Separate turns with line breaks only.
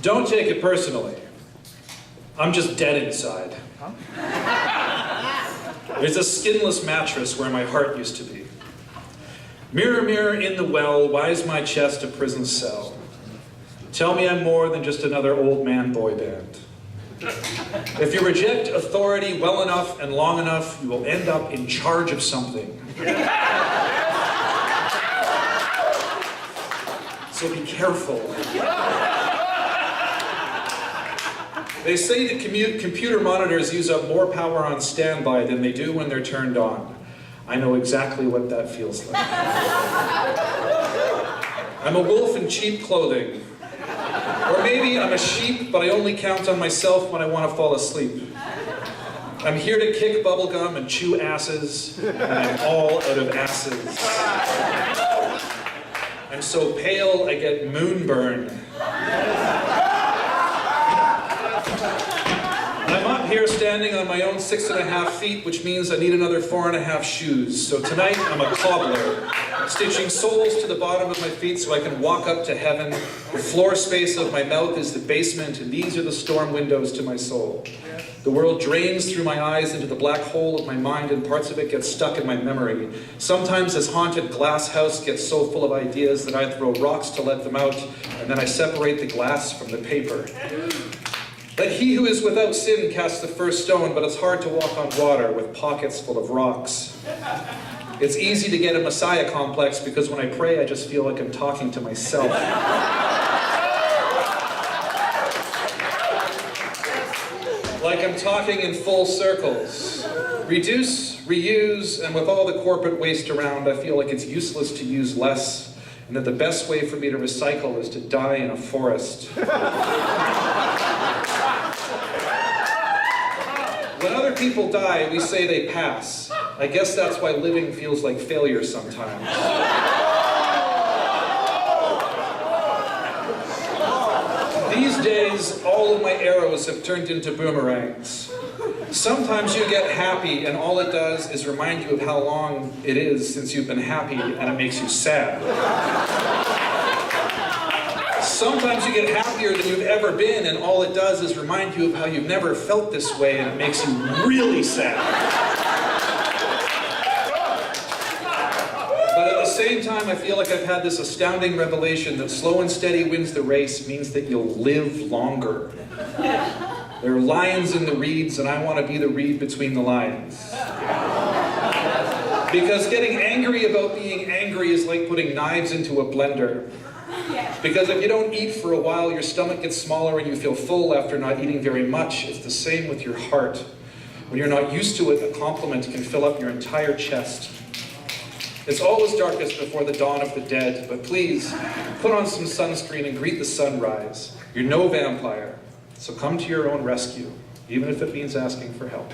Don't take it personally. I'm just dead inside. There's a skinless mattress where my heart used to be. Mirror, mirror in the well, why is my chest a prison cell? Tell me I'm more than just another old man boy band. If you reject authority well enough and long enough, you will end up in charge of something. So be careful. They say that computer monitors use up more power on standby than they do when they're turned on. I know exactly what that feels like. I'm a wolf in cheap clothing. Or maybe I'm a sheep, but I only count on myself when I want to fall asleep. I'm here to kick bubblegum and chew asses, and I'm all out of asses. I'm so pale I get moonburn. I'm up here standing on my own 6.5 feet, which means I need another 4.5 shoes. So tonight I'm a cobbler, stitching soles to the bottom of my feet so I can walk up to heaven. The floor space of my mouth is the basement, and these are the storm windows to my soul. The world drains through my eyes into the black hole of my mind, and parts of it get stuck in my memory. Sometimes this haunted glass house gets so full of ideas that I throw rocks to let them out, and then I separate the glass from the paper. Let he who is without sin cast the first stone, but it's hard to walk on water with pockets full of rocks. It's easy to get a messiah complex because when I pray, I just feel like I'm talking to myself. Like I'm talking in full circles. Reduce, reuse, and with all the corporate waste around, I feel like it's useless to use less, and that the best way for me to recycle is to die in a forest. When other people die, we say they pass. I guess that's why living feels like failure sometimes. These days, all of my arrows have turned into boomerangs. Sometimes you get happy, and all it does is remind you of how long it is since you've been happy, and it makes you sad. Sometimes you get happier than you've ever been, and all it does is remind you of how you've never felt this way, and it makes you really sad. But at the same time, I feel like I've had this astounding revelation that slow and steady wins the race means that you'll live longer. There are lions in the reeds, and I want to be the reed between the lions. Because getting angry about being angry is like putting knives into a blender. Because if you don't eat for a while, your stomach gets smaller and you feel full after not eating very much. It's the same with your heart. When you're not used to it, a compliment can fill up your entire chest. It's always darkest before the dawn of the dead, but please, put on some sunscreen and greet the sunrise. You're no vampire, so come to your own rescue, even if it means asking for help.